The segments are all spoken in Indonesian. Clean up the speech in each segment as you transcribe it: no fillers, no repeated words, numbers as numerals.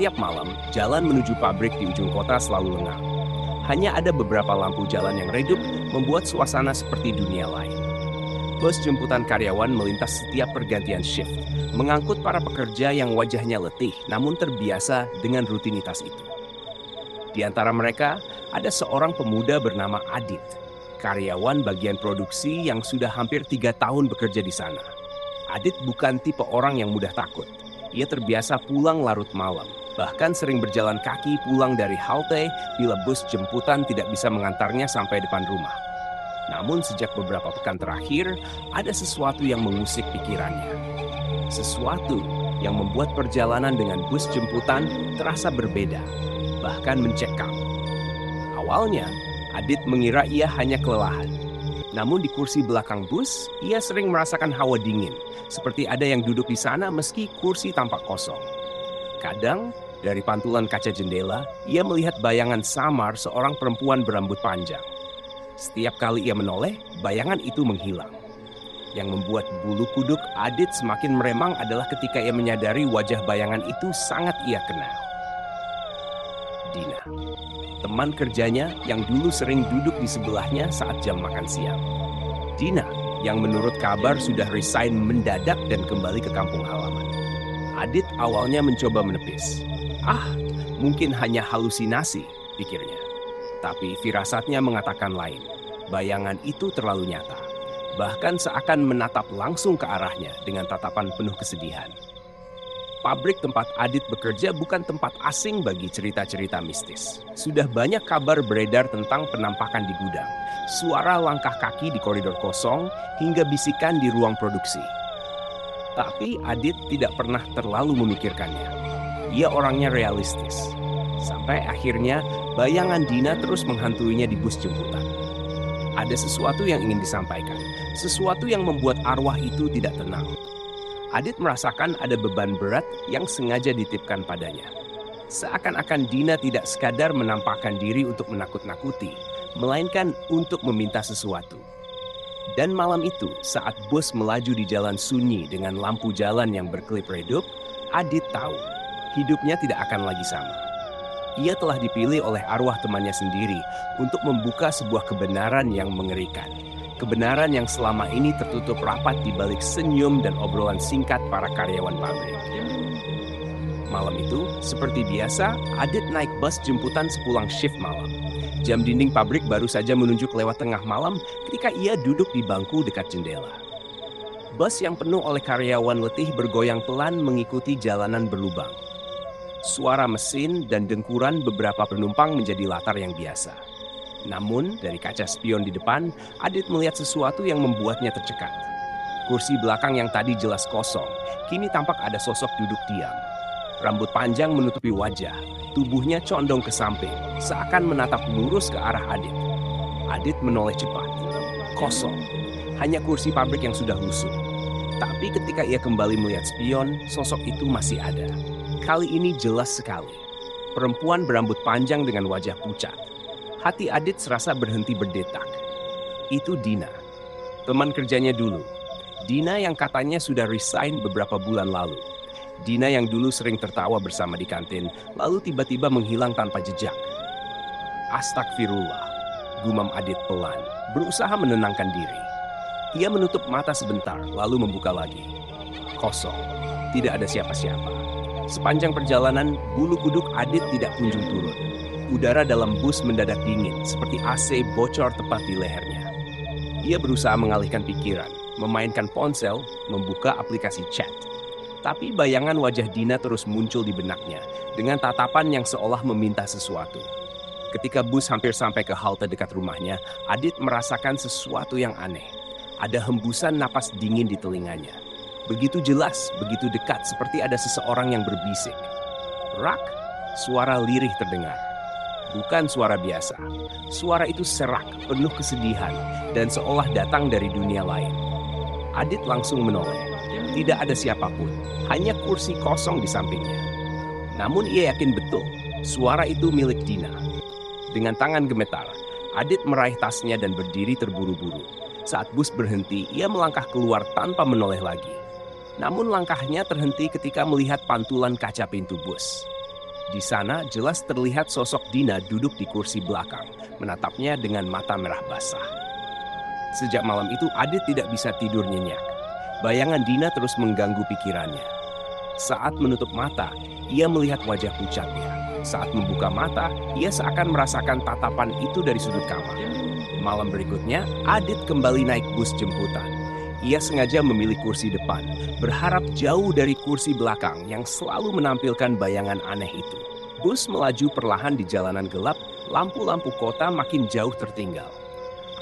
Setiap malam, jalan menuju pabrik di ujung kota selalu lengang. Hanya ada beberapa lampu jalan yang redup, membuat suasana seperti dunia lain. Bus jemputan karyawan melintas setiap pergantian shift, mengangkut para pekerja yang wajahnya letih namun terbiasa dengan rutinitas itu. Di antara mereka, ada seorang pemuda bernama Adit, karyawan bagian produksi yang sudah hampir 3 tahun bekerja di sana. Adit bukan tipe orang yang mudah takut. Ia terbiasa pulang larut malam, bahkan sering berjalan kaki pulang dari halte bila bus jemputan tidak bisa mengantarnya sampai depan rumah. Namun sejak beberapa pekan terakhir, ada sesuatu yang mengusik pikirannya. Sesuatu yang membuat perjalanan dengan bus jemputan terasa berbeda, bahkan mencekam. Awalnya, Adit mengira ia hanya kelelahan. Namun di kursi belakang bus, ia sering merasakan hawa dingin, seperti ada yang duduk di sana meski kursi tampak kosong. Kadang, dari pantulan kaca jendela, ia melihat bayangan samar seorang perempuan berambut panjang. Setiap kali ia menoleh, bayangan itu menghilang. Yang membuat bulu kuduk Adit semakin meremang adalah ketika ia menyadari wajah bayangan itu sangat ia kenal. Dina, teman kerjanya yang dulu sering duduk di sebelahnya saat jam makan siang. Dina, yang menurut kabar sudah resign mendadak dan kembali ke kampung halaman. Adit awalnya mencoba menepis. Mungkin hanya halusinasi, pikirnya. Tapi firasatnya mengatakan lain. Bayangan itu terlalu nyata. Bahkan seakan menatap langsung ke arahnya dengan tatapan penuh kesedihan. Pabrik tempat Adit bekerja bukan tempat asing bagi cerita-cerita mistis. Sudah banyak kabar beredar tentang penampakan di gudang, suara langkah kaki di koridor kosong, hingga bisikan di ruang produksi. Tapi Adit tidak pernah terlalu memikirkannya. Ia orangnya realistis. Sampai akhirnya bayangan Dina terus menghantuinya di bus jemputan. Ada sesuatu yang ingin disampaikan, sesuatu yang membuat arwah itu tidak tenang. Adit merasakan ada beban berat yang sengaja ditipkan padanya. Seakan-akan Dina tidak sekadar menampakkan diri untuk menakut-nakuti, melainkan untuk meminta sesuatu. Dan malam itu, saat bus melaju di jalan sunyi dengan lampu jalan yang berkelip redup, Adit tahu hidupnya tidak akan lagi sama. Ia telah dipilih oleh arwah temannya sendiri untuk membuka sebuah kebenaran yang mengerikan. Kebenaran yang selama ini tertutup rapat di balik senyum dan obrolan singkat para karyawan pabrik. Malam itu, seperti biasa, Adit naik bus jemputan sepulang shift malam. Jam dinding pabrik baru saja menunjuk lewat tengah malam ketika ia duduk di bangku dekat jendela. Bus yang penuh oleh karyawan letih bergoyang pelan mengikuti jalanan berlubang. Suara mesin dan dengkuran beberapa penumpang menjadi latar yang biasa. Namun, dari kaca spion di depan, Adit melihat sesuatu yang membuatnya tercekat. Kursi belakang yang tadi jelas kosong, kini tampak ada sosok duduk diam. Rambut panjang menutupi wajah, tubuhnya condong ke samping, seakan menatap lurus ke arah Adit. Adit menoleh cepat. Kosong, hanya kursi pabrik yang sudah lusuh. Tapi ketika ia kembali melihat spion, sosok itu masih ada. Kali ini jelas sekali. Perempuan berambut panjang dengan wajah pucat. Hati Adit serasa berhenti berdetak. Itu Dina, teman kerjanya dulu. Dina yang katanya sudah resign beberapa bulan lalu. Dina yang dulu sering tertawa bersama di kantin, lalu tiba-tiba menghilang tanpa jejak. Astagfirullah, gumam Adit pelan, berusaha menenangkan diri. Ia menutup mata sebentar, lalu membuka lagi. Kosong, tidak ada siapa-siapa. Sepanjang perjalanan, bulu kuduk Adit tidak kunjung turun. Udara dalam bus mendadak dingin, seperti AC bocor tepat di lehernya. Ia berusaha mengalihkan pikiran, memainkan ponsel, membuka aplikasi chat. Tapi bayangan wajah Dina terus muncul di benaknya, dengan tatapan yang seolah meminta sesuatu. Ketika bus hampir sampai ke halte dekat rumahnya, Adit merasakan sesuatu yang aneh. Ada hembusan napas dingin di telinganya. Begitu jelas, begitu dekat, seperti ada seseorang yang berbisik. Rak, suara lirih terdengar. Bukan suara biasa. Suara itu serak, penuh kesedihan, dan seolah datang dari dunia lain. Adit langsung menoleh. Tidak ada siapapun, hanya kursi kosong di sampingnya. Namun ia yakin betul, suara itu milik Dina. Dengan tangan gemetar, Adit meraih tasnya dan berdiri terburu-buru. Saat bus berhenti, ia melangkah keluar tanpa menoleh lagi. Namun langkahnya terhenti ketika melihat pantulan kaca pintu bus. Di sana jelas terlihat sosok Dina duduk di kursi belakang, menatapnya dengan mata merah basah. Sejak malam itu Adit tidak bisa tidur nyenyak. Bayangan Dina terus mengganggu pikirannya. Saat menutup mata, ia melihat wajah pucatnya. Saat membuka mata, ia seakan merasakan tatapan itu dari sudut kamar. Malam berikutnya, Adit kembali naik bus jemputan. Ia sengaja memilih kursi depan, berharap jauh dari kursi belakang yang selalu menampilkan bayangan aneh itu. Bus melaju perlahan di jalanan gelap, lampu-lampu kota makin jauh tertinggal.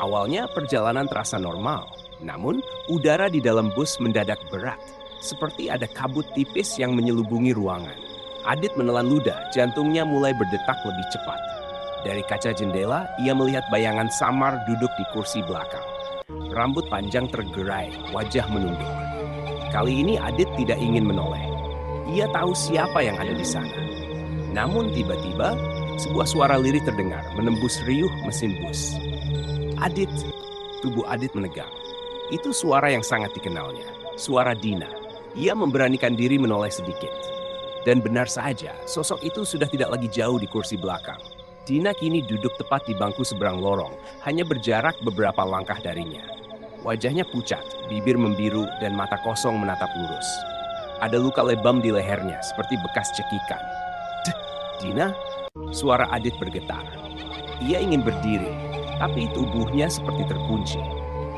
Awalnya perjalanan terasa normal, namun udara di dalam bus mendadak berat, seperti ada kabut tipis yang menyelubungi ruangan. Adit menelan ludah, jantungnya mulai berdetak lebih cepat. Dari kaca jendela, ia melihat bayangan samar duduk di kursi belakang. Rambut panjang tergerai, wajah menunduk. Kali ini Adit tidak ingin menoleh. Ia tahu siapa yang ada di sana. Namun tiba-tiba, sebuah suara lirih terdengar menembus riuh mesin bus. Adit, tubuh Adit menegang. Itu suara yang sangat dikenalnya, suara Dina. Ia memberanikan diri menoleh sedikit. Dan benar saja, sosok itu sudah tidak lagi jauh di kursi belakang. Dina kini duduk tepat di bangku seberang lorong, hanya berjarak beberapa langkah darinya. Wajahnya pucat, bibir membiru, dan mata kosong menatap lurus. Ada luka lebam di lehernya, seperti bekas cekikan. Dina, suara Adit bergetar. Ia ingin berdiri, tapi tubuhnya seperti terkunci.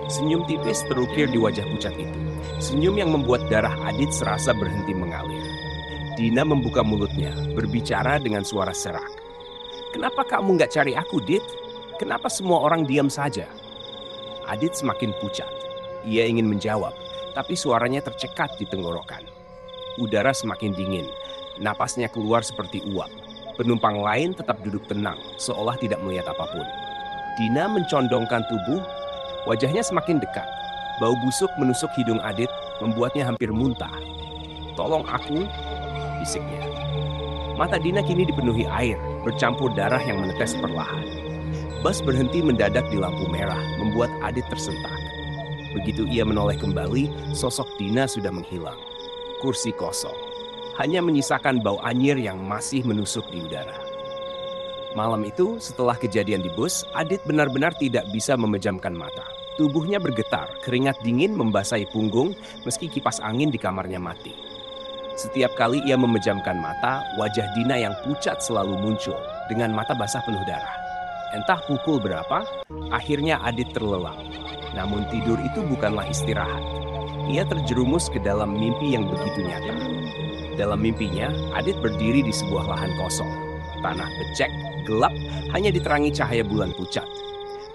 Senyum tipis terukir di wajah pucat itu. Senyum yang membuat darah Adit serasa berhenti mengalir. Dina membuka mulutnya, berbicara dengan suara serak. "Kenapa kamu nggak cari aku, Dit? Kenapa semua orang diam saja?" Adit semakin pucat. Ia ingin menjawab, tapi suaranya tercekat di tenggorokan. Udara semakin dingin, napasnya keluar seperti uap. Penumpang lain tetap duduk tenang, seolah tidak melihat apapun. Dina mencondongkan tubuh, wajahnya semakin dekat. Bau busuk menusuk hidung Adit, membuatnya hampir muntah. "Tolong aku," bisiknya. Mata Dina kini dipenuhi air, bercampur darah yang menetes perlahan. Bus berhenti mendadak di lampu merah, membuat Adit tersentak. Begitu ia menoleh kembali, sosok Dina sudah menghilang. Kursi kosong, hanya menyisakan bau anyir yang masih menusuk di udara. Malam itu, setelah kejadian di bus, Adit benar-benar tidak bisa memejamkan mata. Tubuhnya bergetar, keringat dingin membasahi punggung meski kipas angin di kamarnya mati. Setiap kali ia memejamkan mata, wajah Dina yang pucat selalu muncul dengan mata basah penuh darah. Entah pukul berapa, akhirnya Adit terlelap. Namun tidur itu bukanlah istirahat. Ia terjerumus ke dalam mimpi yang begitu nyata. Dalam mimpinya, Adit berdiri di sebuah lahan kosong. Tanah becek, gelap, hanya diterangi cahaya bulan pucat.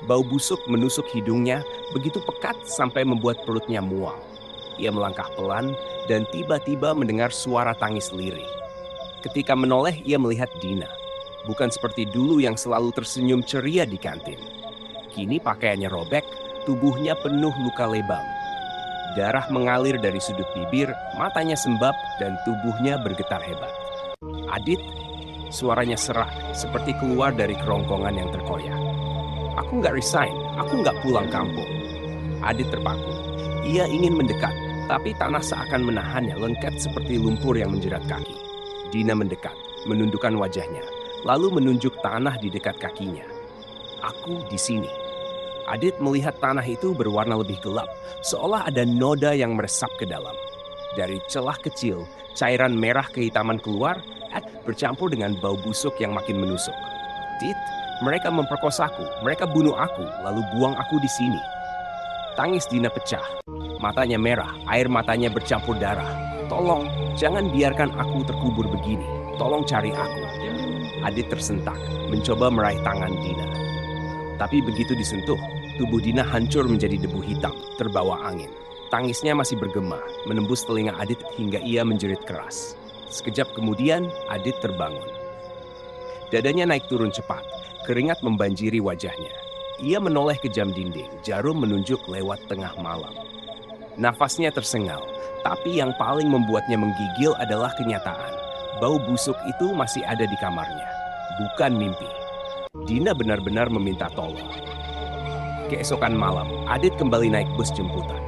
Bau busuk menusuk hidungnya, begitu pekat sampai membuat perutnya mual. Ia melangkah pelan dan tiba-tiba mendengar suara tangis lirih. Ketika menoleh, ia melihat Dina. Bukan seperti dulu yang selalu tersenyum ceria di kantin. Kini pakaiannya robek, tubuhnya penuh luka lebam. Darah mengalir dari sudut bibir, matanya sembab, dan tubuhnya bergetar hebat. "Adit," suaranya serak, seperti keluar dari kerongkongan yang terkoyak. "Aku nggak resign, aku nggak pulang kampung." Adit terpaku. Ia ingin mendekat, tapi tanah seakan menahannya, lengket seperti lumpur yang menjerat kaki. Dina mendekat, menundukkan wajahnya, lalu menunjuk tanah di dekat kakinya. "Aku di sini." Adit melihat tanah itu berwarna lebih gelap, seolah ada noda yang meresap ke dalam. Dari celah kecil, cairan merah kehitaman keluar, bercampur dengan bau busuk yang makin menusuk. "Dit, mereka memperkosaku, mereka bunuh aku, lalu buang aku di sini." Tangis Dina pecah. Matanya merah, air matanya bercampur darah. "Tolong, jangan biarkan aku terkubur begini. Tolong cari aku." Adit tersentak, mencoba meraih tangan Dina. Tapi begitu disentuh, tubuh Dina hancur menjadi debu hitam, terbawa angin. Tangisnya masih bergema, menembus telinga Adit hingga ia menjerit keras. Sekejap kemudian, Adit terbangun. Dadanya naik turun cepat, keringat membanjiri wajahnya. Ia menoleh ke jam dinding, jarum menunjuk lewat tengah malam. Nafasnya tersengal, tapi yang paling membuatnya menggigil adalah kenyataan. Bau busuk itu masih ada di kamarnya, bukan mimpi. Dina benar-benar meminta tolong. Keesokan malam, Adit kembali naik bus jemputan.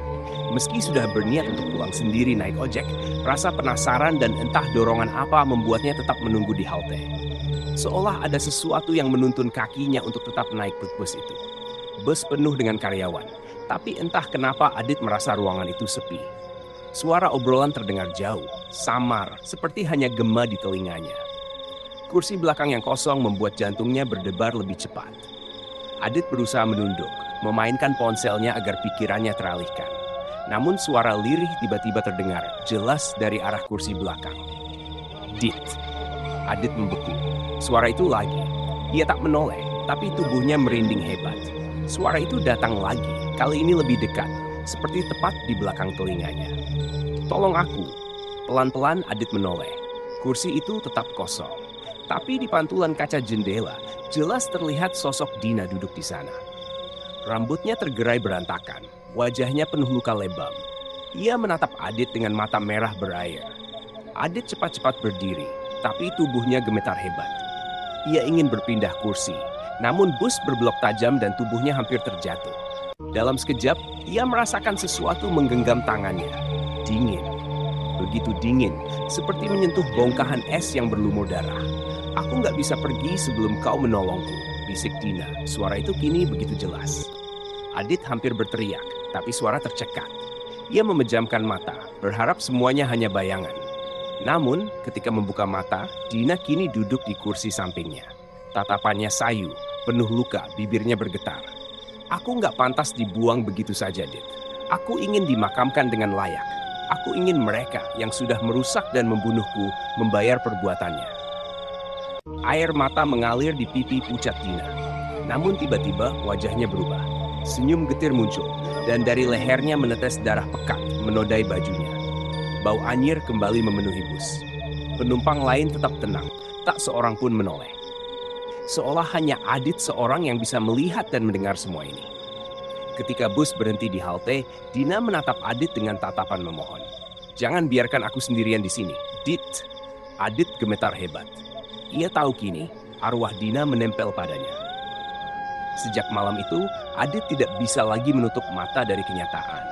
Meski sudah berniat untuk pulang sendiri naik ojek, rasa penasaran dan entah dorongan apa membuatnya tetap menunggu di halte. Seolah ada sesuatu yang menuntun kakinya untuk tetap naik bus itu. Bus penuh dengan karyawan, tapi entah kenapa Adit merasa ruangan itu sepi. Suara obrolan terdengar jauh, samar, seperti hanya gema di telinganya. Kursi belakang yang kosong membuat jantungnya berdebar lebih cepat. Adit berusaha menunduk, memainkan ponselnya agar pikirannya teralihkan. Namun suara lirih tiba-tiba terdengar, jelas dari arah kursi belakang. Dit. Adit membeku. Suara itu lagi. Ia tak menoleh, tapi tubuhnya merinding hebat. Suara itu datang lagi, kali ini lebih dekat, seperti tepat di belakang telinganya. Tolong aku. Pelan-pelan Adit menoleh. Kursi itu tetap kosong. Tapi di pantulan kaca jendela, jelas terlihat sosok Dina duduk di sana. Rambutnya tergerai berantakan, wajahnya penuh luka lebam. Ia menatap Adit dengan mata merah berair. Adit cepat-cepat berdiri, tapi tubuhnya gemetar hebat. Ia ingin berpindah kursi, namun bus berblok tajam dan tubuhnya hampir terjatuh. Dalam sekejap, ia merasakan sesuatu menggenggam tangannya. Dingin. Begitu dingin, seperti menyentuh bongkahan es yang berlumur darah. Aku nggak bisa pergi sebelum kau menolongku, bisik Dina. Suara itu kini begitu jelas. Adit hampir berteriak, tapi suara tercekat. Ia memejamkan mata, berharap semuanya hanya bayangan. Namun, ketika membuka mata, Dina kini duduk di kursi sampingnya. Tatapannya sayu, penuh luka, bibirnya bergetar. Aku nggak pantas dibuang begitu saja, Dit. Aku ingin dimakamkan dengan layak. Aku ingin mereka yang sudah merusak dan membunuhku membayar perbuatannya. Air mata mengalir di pipi pucat Dina. Namun tiba-tiba wajahnya berubah. Senyum getir muncul, dan dari lehernya menetes darah pekat menodai bajunya. Bau anyir kembali memenuhi bus. Penumpang lain tetap tenang, tak seorang pun menoleh. Seolah hanya Adit seorang yang bisa melihat dan mendengar semua ini. Ketika bus berhenti di halte, Dina menatap Adit dengan tatapan memohon. Jangan biarkan aku sendirian di sini, Dit. Adit gemetar hebat. Ia tahu kini arwah Dina menempel padanya. Sejak malam itu, Adit tidak bisa lagi menutup mata dari kenyataan.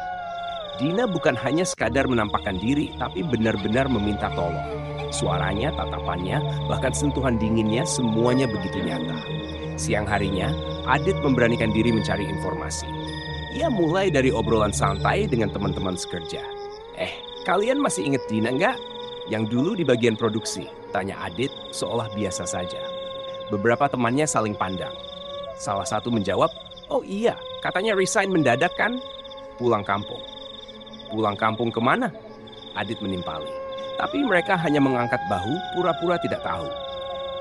Dina bukan hanya sekadar menampakkan diri, tapi benar-benar meminta tolong. Suaranya, tatapannya, bahkan sentuhan dinginnya semuanya begitu nyata. Siang harinya, Adit memberanikan diri mencari informasi. Ia mulai dari obrolan santai dengan teman-teman sekerja. Kalian masih ingat Dina nggak? Yang dulu di bagian produksi, tanya Adit seolah biasa saja. Beberapa temannya saling pandang. Salah satu menjawab, oh iya, katanya resign mendadak kan? Pulang kampung. Pulang kampung kemana? Adit menimpali. Tapi mereka hanya mengangkat bahu, pura-pura tidak tahu.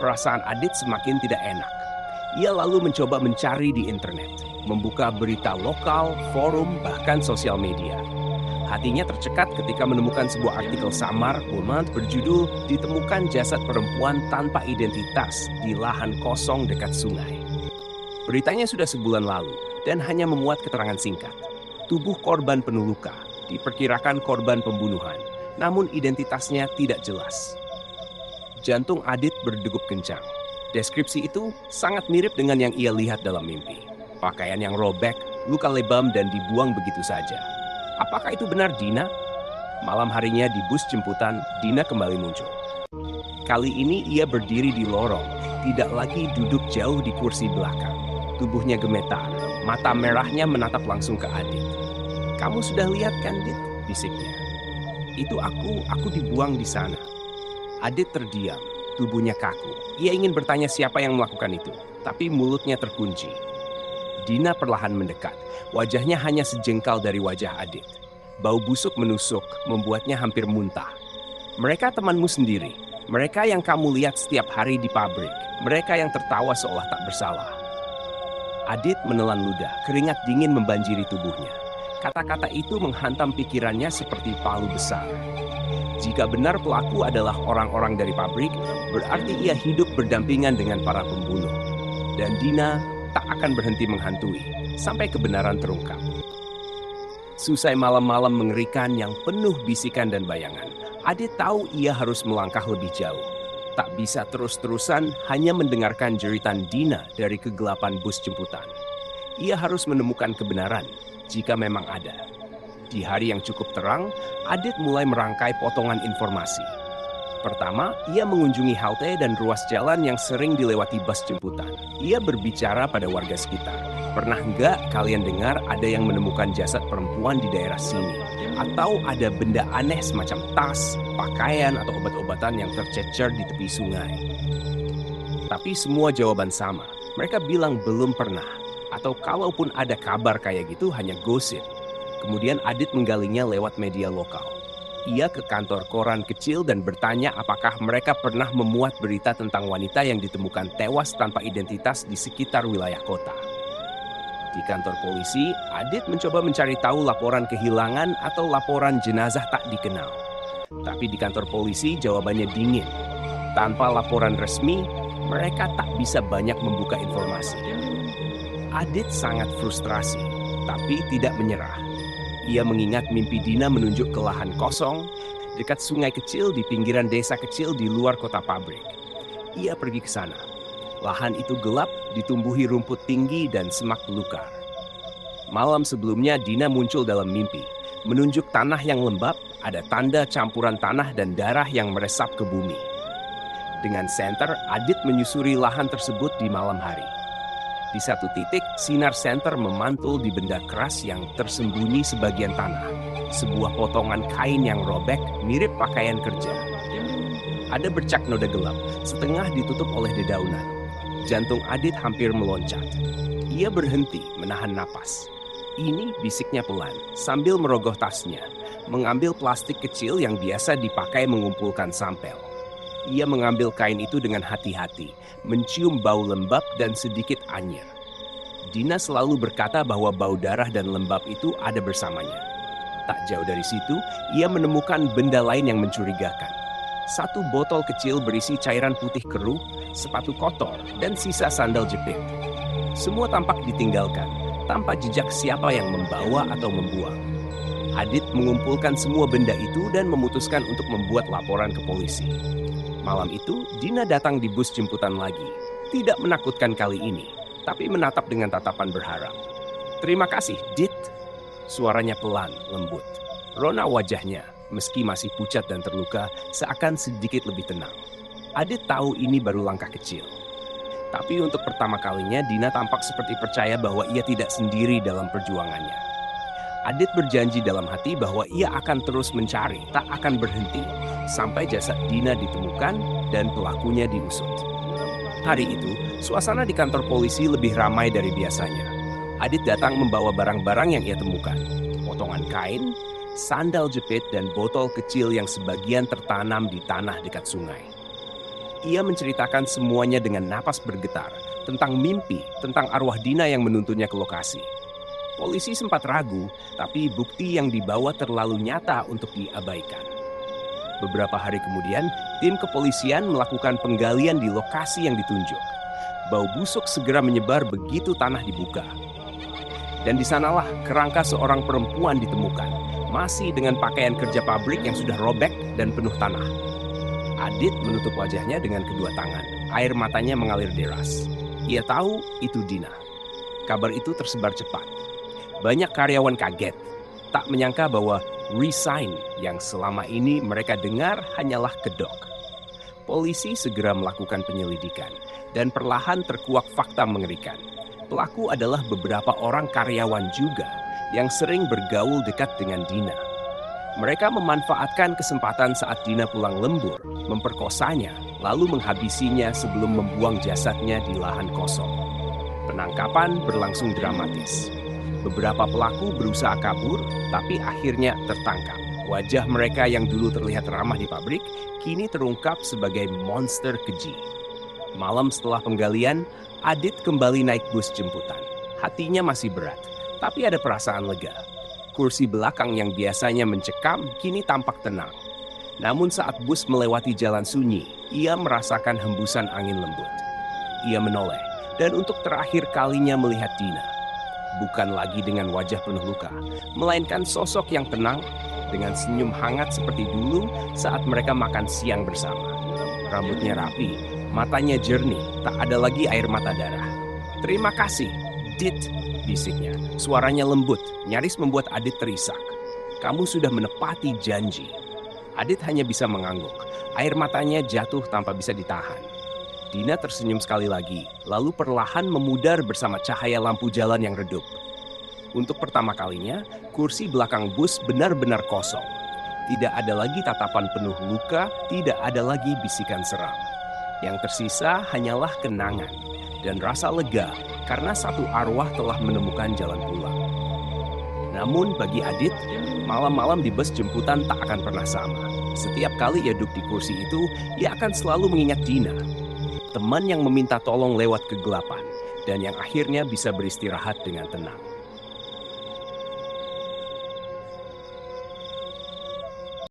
Perasaan Adit semakin tidak enak. Ia lalu mencoba mencari di internet, membuka berita lokal, forum, bahkan sosial media. Hatinya tercekat ketika menemukan sebuah artikel samar berjudul "Ditemukan jasad perempuan tanpa identitas di lahan kosong dekat sungai". Beritanya sudah sebulan lalu dan hanya memuat keterangan singkat. Tubuh korban penuh luka, diperkirakan korban pembunuhan, namun identitasnya tidak jelas. Jantung Adit berdegup kencang. Deskripsi itu sangat mirip dengan yang ia lihat dalam mimpi. Pakaian yang robek, luka lebam dan dibuang begitu saja. Apakah itu benar Dina? Malam harinya di bus jemputan, Dina kembali muncul. Kali ini ia berdiri di lorong, tidak lagi duduk jauh di kursi belakang. Tubuhnya gemetar, mata merahnya menatap langsung ke Adit. Kamu sudah lihat kan, Dit? Bisiknya. Itu aku dibuang di sana. Adit terdiam, tubuhnya kaku. Ia ingin bertanya siapa yang melakukan itu, tapi mulutnya terkunci. Dina perlahan mendekat. Wajahnya hanya sejengkal dari wajah Adit. Bau busuk menusuk, membuatnya hampir muntah. Mereka temanmu sendiri. Mereka yang kamu lihat setiap hari di pabrik. Mereka yang tertawa seolah tak bersalah. Adit menelan ludah, keringat dingin membanjiri tubuhnya. Kata-kata itu menghantam pikirannya seperti palu besar. Jika benar pelaku adalah orang-orang dari pabrik, berarti ia hidup berdampingan dengan para pembunuh. Dan Dina tak akan berhenti menghantui sampai kebenaran terungkap. Susai malam-malam mengerikan yang penuh bisikan dan bayangan, Adit tahu ia harus melangkah lebih jauh. Tak bisa terus-terusan hanya mendengarkan jeritan Dina dari kegelapan bus jemputan. Ia harus menemukan kebenaran jika memang ada. Di hari yang cukup terang, Adit mulai merangkai potongan informasi. Pertama, ia mengunjungi halte dan ruas jalan yang sering dilewati bus jemputan. Ia berbicara pada warga sekitar. Pernah nggak kalian dengar ada yang menemukan jasad perempuan di daerah sini? Atau ada benda aneh semacam tas, pakaian, atau obat-obatan yang tercecer di tepi sungai? Tapi semua jawaban sama. Mereka bilang belum pernah. Atau kalaupun ada kabar kayak gitu hanya gosip. Kemudian Adit menggalinya lewat media lokal. Ia ke kantor koran kecil dan bertanya apakah mereka pernah memuat berita tentang wanita yang ditemukan tewas tanpa identitas di sekitar wilayah kota. Di kantor polisi, Adit mencoba mencari tahu laporan kehilangan atau laporan jenazah tak dikenal. Tapi di kantor polisi jawabannya dingin. Tanpa laporan resmi, mereka tak bisa banyak membuka informasi. Adit sangat frustrasi, tapi tidak menyerah. Ia mengingat mimpi Dina menunjuk ke lahan kosong dekat sungai kecil di pinggiran desa kecil di luar kota pabrik. Ia pergi ke sana. Lahan itu gelap, ditumbuhi rumput tinggi dan semak belukar. Malam sebelumnya Dina muncul dalam mimpi, menunjuk tanah yang lembab, ada tanda campuran tanah dan darah yang meresap ke bumi. Dengan senter, Adit menyusuri lahan tersebut di malam hari. Di satu titik, sinar senter memantul di benda keras yang tersembunyi sebagian tanah. Sebuah potongan kain yang robek mirip pakaian kerja. Ada bercak noda gelap, setengah ditutup oleh dedaunan. Jantung Adit hampir meloncat. Ia berhenti menahan napas. Ini bisiknya pelan, sambil merogoh tasnya, mengambil plastik kecil yang biasa dipakai mengumpulkan sampel. Ia mengambil kain itu dengan hati-hati, mencium bau lembab dan sedikit anyir. Dina selalu berkata bahwa bau darah dan lembab itu ada bersamanya. Tak jauh dari situ, ia menemukan benda lain yang mencurigakan. Satu botol kecil berisi cairan putih keruh, sepatu kotor, dan sisa sandal jepit. Semua tampak ditinggalkan, tanpa jejak siapa yang membawa atau membuang. Adit mengumpulkan semua benda itu dan memutuskan untuk membuat laporan ke polisi. Malam itu, Dina datang di bus jemputan lagi. Tidak menakutkan kali ini, tapi menatap dengan tatapan berharap. "Terima kasih, Dit." Suaranya pelan, lembut. Rona wajahnya, meski masih pucat dan terluka, seakan sedikit lebih tenang. Adit tahu ini baru langkah kecil. Tapi untuk pertama kalinya, Dina tampak seperti percaya bahwa ia tidak sendiri dalam perjuangannya. Adit berjanji dalam hati bahwa ia akan terus mencari, tak akan berhenti, sampai jasad Dina ditemukan dan pelakunya diusut. Hari itu, suasana di kantor polisi lebih ramai dari biasanya. Adit datang membawa barang-barang yang ia temukan. Potongan kain, sandal jepit, dan botol kecil yang sebagian tertanam di tanah dekat sungai. Ia menceritakan semuanya dengan napas bergetar, tentang mimpi, tentang arwah Dina yang menuntunnya ke lokasi. Polisi sempat ragu, tapi bukti yang dibawa terlalu nyata untuk diabaikan. Beberapa hari kemudian, tim kepolisian melakukan penggalian di lokasi yang ditunjuk. Bau busuk segera menyebar begitu tanah dibuka. Dan di sanalah kerangka seorang perempuan ditemukan, masih dengan pakaian kerja pabrik yang sudah robek dan penuh tanah. Adit menutup wajahnya dengan kedua tangan. Air matanya mengalir deras. Ia tahu itu Dina. Kabar itu tersebar cepat. Banyak karyawan kaget, tak menyangka bahwa resign yang selama ini mereka dengar hanyalah kedok. Polisi segera melakukan penyelidikan dan perlahan terkuak fakta mengerikan. Pelaku adalah beberapa orang karyawan juga yang sering bergaul dekat dengan Dina. Mereka memanfaatkan kesempatan saat Dina pulang lembur, memperkosanya, lalu menghabisinya sebelum membuang jasadnya di lahan kosong. Penangkapan berlangsung dramatis. Beberapa pelaku berusaha kabur, tapi akhirnya tertangkap. Wajah mereka yang dulu terlihat ramah di pabrik, kini terungkap sebagai monster keji. Malam setelah penggalian, Adit kembali naik bus jemputan. Hatinya masih berat, tapi ada perasaan lega. Kursi belakang yang biasanya mencekam, kini tampak tenang. Namun saat bus melewati jalan sunyi, ia merasakan hembusan angin lembut. Ia menoleh, dan untuk terakhir kalinya melihat Dina. Bukan lagi dengan wajah penuh luka, melainkan sosok yang tenang dengan senyum hangat seperti dulu saat mereka makan siang bersama. Rambutnya rapi, matanya jernih, tak ada lagi air mata darah. "Terima kasih, Dit," bisiknya. Suaranya lembut, nyaris membuat Adit terisak. kamu sudah menepati janji." Adit hanya bisa mengangguk. Air matanya jatuh tanpa bisa ditahan. Dina tersenyum sekali lagi, lalu perlahan memudar bersama cahaya lampu jalan yang redup. Untuk pertama kalinya, kursi belakang bus benar-benar kosong. Tidak ada lagi tatapan penuh luka, tidak ada lagi bisikan seram. Yang tersisa hanyalah kenangan dan rasa lega karena satu arwah telah menemukan jalan pulang. Namun bagi Adit, malam-malam di bus jemputan tak akan pernah sama. Setiap kali ia duduk di kursi itu, ia akan selalu mengingat Dina, teman yang meminta tolong lewat kegelapan dan yang akhirnya bisa beristirahat dengan tenang.